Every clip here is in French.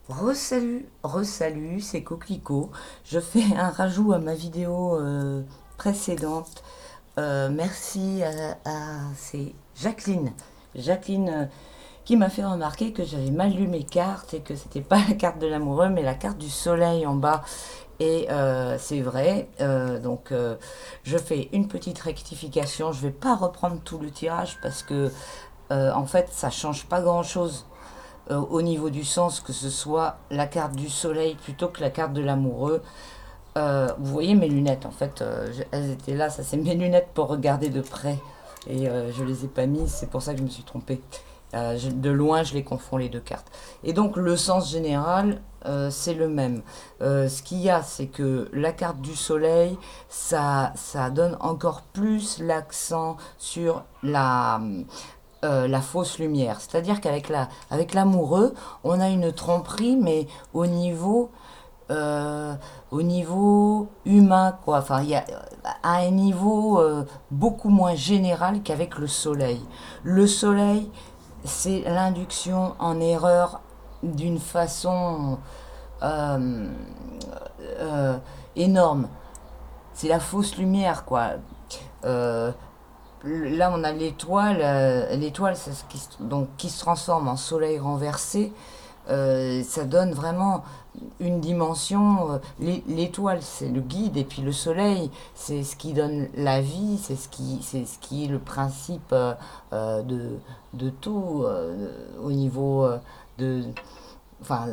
Re-salut, c'est Coquelicot. Je fais un rajout à ma vidéo précédente. Merci c'est Jacqueline. Jacqueline qui m'a fait remarquer que j'avais mal lu mes cartes et que c'était pas la carte de l'amoureux mais la carte du soleil en bas. Et c'est vrai, je fais une petite rectification. Je vais pas reprendre tout le tirage parce que en fait ça change pas grand-chose au niveau du sens, que ce soit la carte du soleil plutôt que la carte de l'amoureux. Vous voyez mes lunettes, en fait, elles étaient là, ça c'est mes lunettes pour regarder de près. Et je les ai pas mises, c'est pour ça que je me suis trompée. De loin, je les confonds les deux cartes. Et donc le sens général, c'est le même. Ce qu'il y a, c'est que la carte du soleil, ça donne encore plus l'accent sur la fausse lumière. C'est-à-dire avec l'amoureux, on a une tromperie, mais au niveau, euh, au niveau humain, quoi. Enfin, il y a à un niveau beaucoup moins général qu'avec le soleil. Le soleil, c'est l'induction en erreur d'une façon euh, euh, énorme. C'est la fausse lumière, quoi. Euh, Là, on a l'étoile. L'étoile, c'est qui se transforme en soleil renversé. Ça donne vraiment une dimension. L'étoile, c'est le guide, et puis le soleil, c'est ce qui donne la vie, c'est ce qui est le principe de tout au niveau de, enfin,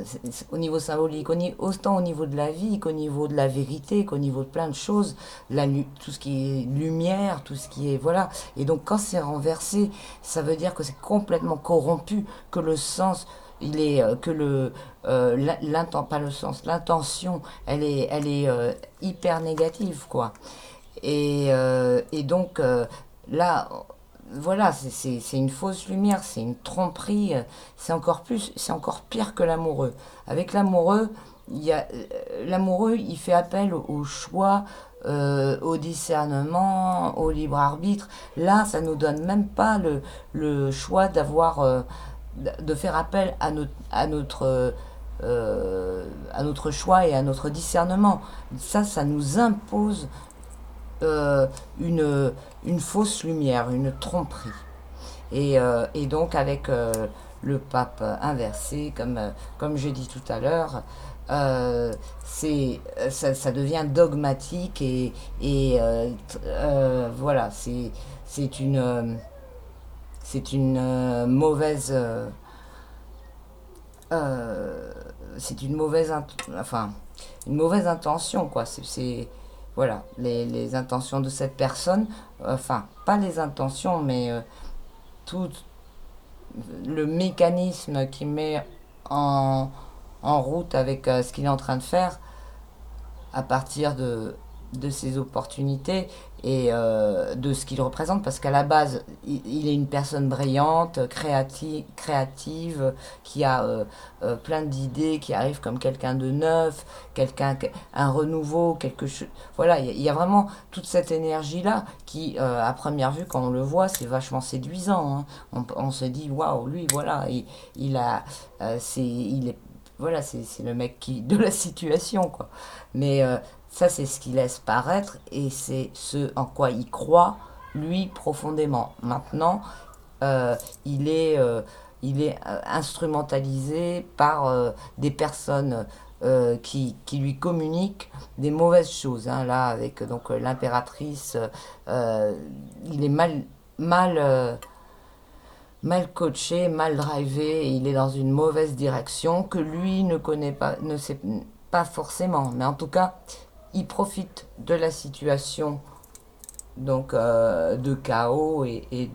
au niveau symbolique, autant au niveau de la vie qu'au niveau de la vérité, qu'au niveau de plein de choses, tout ce qui est lumière, tout ce qui est, voilà. Et donc quand c'est renversé, ça veut dire que c'est complètement corrompu, que le sens, que pas le sens, l'intention, elle est hyper négative, quoi. Et donc là, voilà, c'est une fausse lumière, c'est une tromperie, c'est encore pire que l'amoureux. Avec l'amoureux, l'amoureux, il fait appel au choix, au discernement, au libre arbitre. Là, ça nous donne même pas le choix de faire appel à notre choix et à notre discernement. Ça nous impose euh, une, une fausse lumière, une tromperie. Et donc avec le pape inversé, comme je dis tout à l'heure, ça devient dogmatique et voilà, c'est euh, c'est enfin, une mauvaise intention, quoi. Voilà, les intentions de cette personne, enfin, pas les intentions, mais tout le mécanisme qui met en, en route avec ce qu'il est en train de faire à partir de ses opportunités et de ce qu'il représente, parce qu'à la base, il est une personne brillante, créative, qui a plein d'idées, qui arrive comme quelqu'un de neuf, un renouveau, quelque chose. Voilà, il y a vraiment toute cette énergie-là qui, à première vue, quand on le voit, c'est vachement séduisant, hein. On se dit, waouh, lui, voilà, il est voilà, c'est le mec de la situation, quoi. Mais ça, c'est ce qu'il laisse paraître et c'est ce en quoi il croit, lui, profondément. Maintenant, euh, il est, euh, il est instrumentalisé par des personnes qui lui communiquent des mauvaises choses, hein. Là, avec donc l'impératrice, euh, il est mal, euh, mal coaché, mal drivé, et il est dans une mauvaise direction que lui ne connaît pas, ne sait pas forcément. Mais en tout cas, il profite de la situation donc de chaos et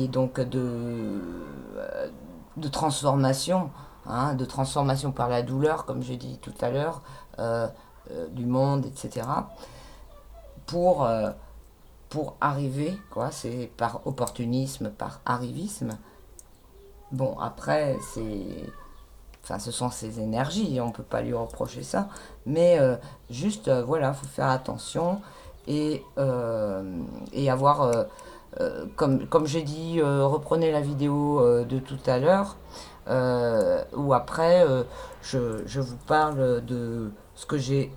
donc de transformation, hein, de transformation par la douleur, comme j'ai dit tout à l'heure, du monde, etc. Pour pour arriver, quoi. C'est par opportunisme, par arrivisme. Bon, après, enfin, ce sont ses énergies, on ne peut pas lui reprocher ça, mais juste, voilà, il faut faire attention et avoir comme j'ai dit, reprenez la vidéo de tout à l'heure, où après, je vous parle de ce que j'ai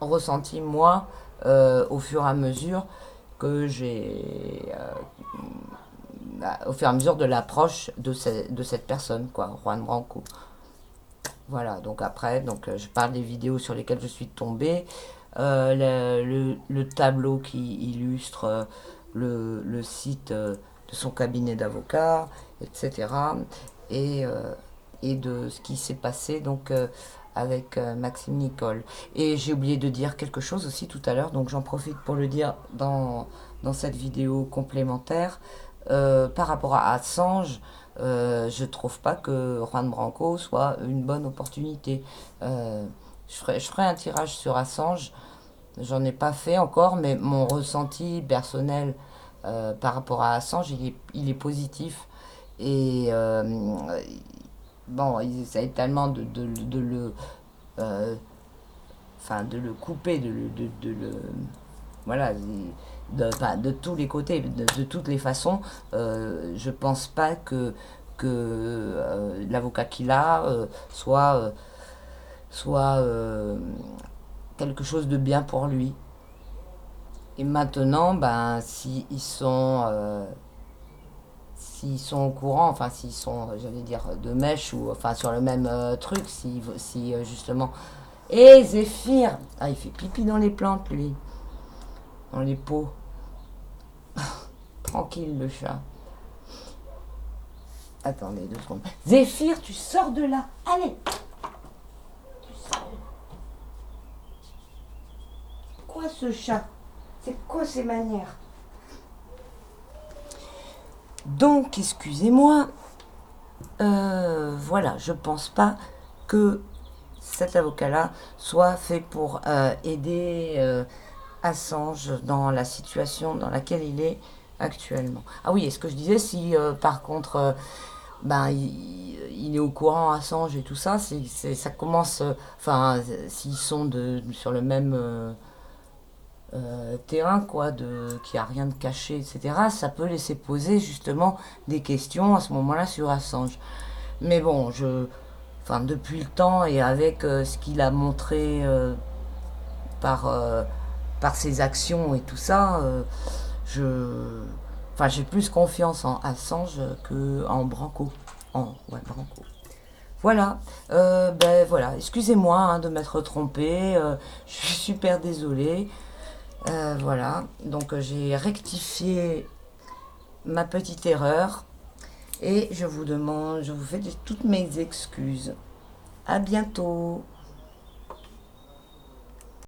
ressenti moi au fur et à mesure que au fur et à mesure de l'approche de cette personne, quoi, Juan Branco. Voilà, donc après, je parle des vidéos sur lesquelles je suis tombée, le tableau qui illustre le site de son cabinet d'avocat, etc. Et, euh, et de ce qui s'est passé avec Maxime Nicole. Et j'ai oublié de dire quelque chose aussi tout à l'heure, donc j'en profite pour le dire dans cette vidéo complémentaire. Par rapport à Assange, je trouve pas que Juan Branco soit une bonne opportunité. Je ferai un tirage sur Assange. J'en ai pas fait encore, mais mon ressenti personnel par rapport à Assange, il est positif. Et bon, ils essayent tellement euh, de le couper, de le, voilà, de tous les côtés, de toutes les façons. Je pense pas que l'avocat qu'il a soit quelque chose de bien pour lui. Et maintenant, ben, s'ils sont au courant, enfin s'ils sont, j'allais dire, de mèche ou enfin sur le même truc, si justement. Et Zéphyr, ah, il fait pipi dans les plantes lui, dans les pots. Tranquille le chat. Attendez 2 secondes. Zéphyr, tu sors de là. Allez. Tu sors de là. Quoi ce chat? C'est quoi ces manières? Donc, excusez-moi. Voilà, je pense pas que cet avocat-là soit fait pour aider Assange dans la situation dans laquelle il est actuellement. Ah oui, et ce que je disais, si par contre ben, il est au courant Assange et tout ça, ça commence, enfin, s'ils sont sur le même terrain, quoi, qui a rien de caché, etc., ça peut laisser poser justement des questions à ce moment-là sur Assange. Mais bon, enfin, depuis le temps et avec ce qu'il a montré par, par ses actions et tout ça, enfin, j'ai plus confiance en Assange que en Branco. Ouais, Branco. Voilà, ben voilà, excusez-moi hein, de m'être trompée, je suis super désolée. Voilà, donc j'ai rectifié ma petite erreur et je vous fais toutes mes excuses. À bientôt.